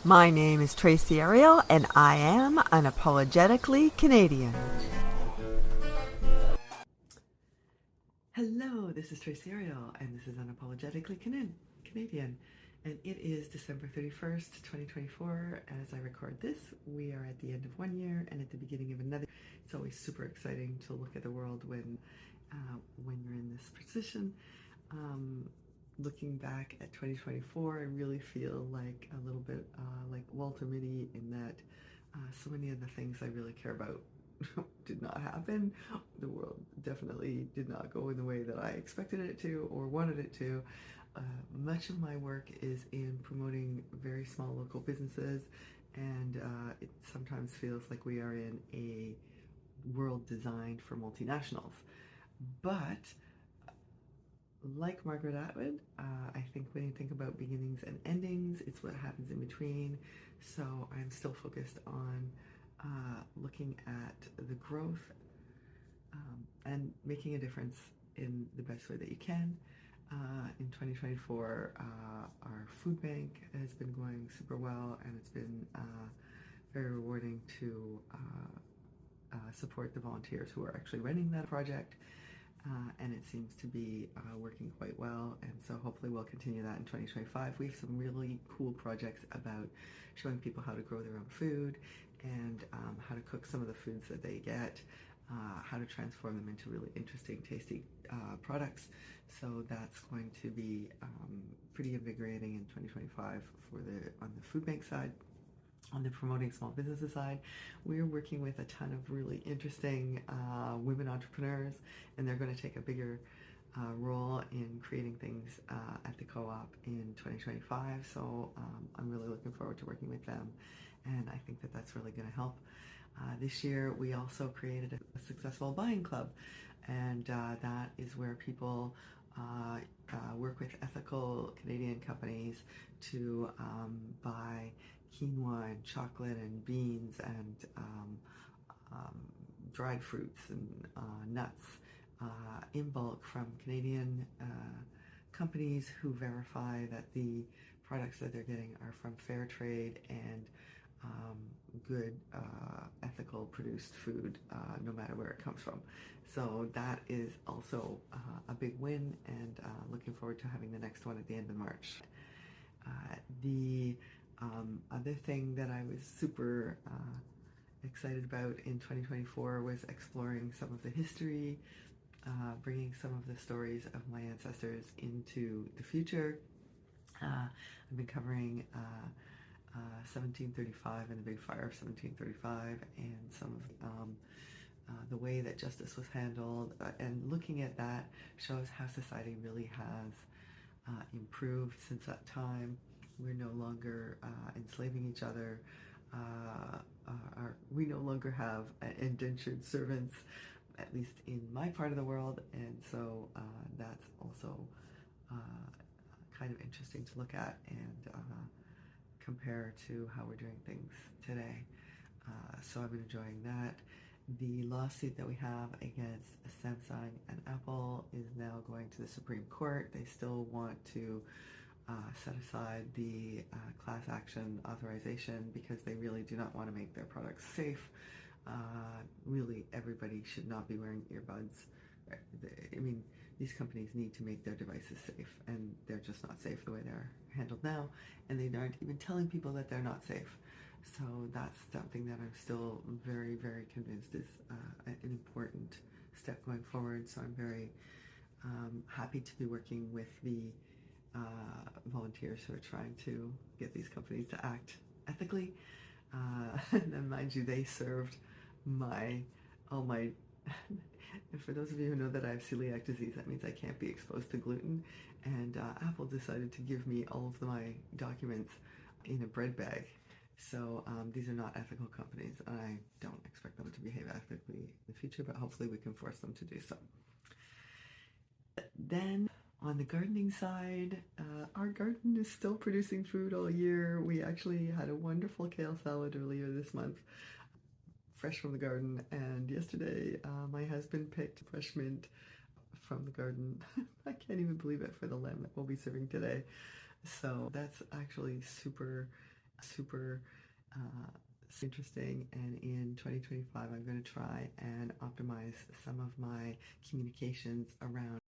My name is Tracy Ariel, and I am unapologetically Canadian. Hello, this is Tracy Ariel, and this is Unapologetically Canadian. And it is December 31st, 2024. As I record this, we are at the end of one year and at the beginning of another. It's always super exciting to look at the world when you're in this position. Looking back at 2024, I really feel like a little bit like Walter Mitty in that so many of the things I really care about did not happen. The world definitely did not go in the way that I expected it to or wanted it to. Much of my work is in promoting very small local businesses, and it sometimes feels like we are in a world designed for multinationals. But like Margaret Atwood, I think when you think about beginnings and endings, it's what happens in between. So I'm still focused on looking at the growth and making a difference in the best way that you can. In 2024, our food bank has been going super well, and it's been very rewarding to support the volunteers who are actually running that project. And it seems to be working quite well, and so hopefully we'll continue that in 2025. We have some really cool projects about showing people how to grow their own food and how to cook some of the foods that they get, how to transform them into really interesting, tasty products. So that's going to be pretty invigorating in 2025 on the food bank side. On the promoting small businesses side, we're working with a ton of really interesting women entrepreneurs, and they're going to take a bigger role in creating things at the co-op in 2025. So I'm really looking forward to working with them, and I think that that's really going to help. This year, we also created a successful buying club, and that is where people work with ethical Canadian companies to buy quinoa and chocolate and beans and dried fruits and nuts in bulk from Canadian companies who verify that the products that they're getting are from fair trade and good ethical produced food, no matter where it comes from. So that is also a big win, and looking forward to having the next one at the end of March. The other thing that I was super excited about in 2024 was exploring some of the history, bringing some of the stories of my ancestors into the future. I've been covering 1735 and the Big Fire of 1735 and some of the way that justice was handled, and looking at that shows how society really has improved since that time. We're no longer enslaving each other. We no longer have indentured servants, at least in my part of the world, and so that's also kind of interesting to look at and compare to how we're doing things today. So I've been enjoying that. The lawsuit that we have against Samsung and Apple is now going to the Supreme Court. They still want to set aside the class action authorization because they really do not want to make their products safe. Really, everybody should not be wearing earbuds. I mean, these companies need to make their devices safe, and they're just not safe the way they're handled now, and they aren't even telling people that they're not safe. So that's something that I'm still very, very convinced is an important step going forward. So I'm very happy to be working with the volunteers who are trying to get these companies to act ethically. And mind you, they served all my and for those of you who know that I have celiac disease, that means I can't be exposed to gluten, and Apple decided to give me all of my documents in a bread bag. So these are not ethical companies, and I don't expect them to behave ethically in the future, but hopefully we can force them to do so. Then on the gardening side, our garden is still producing food all year. We actually had a wonderful kale salad earlier this month, fresh from the garden, and yesterday my husband picked fresh mint from the garden. I can't even believe it, for the lamb that we'll be serving today. So that's actually super super interesting, and in 2025 I'm going to try and optimize some of my communications around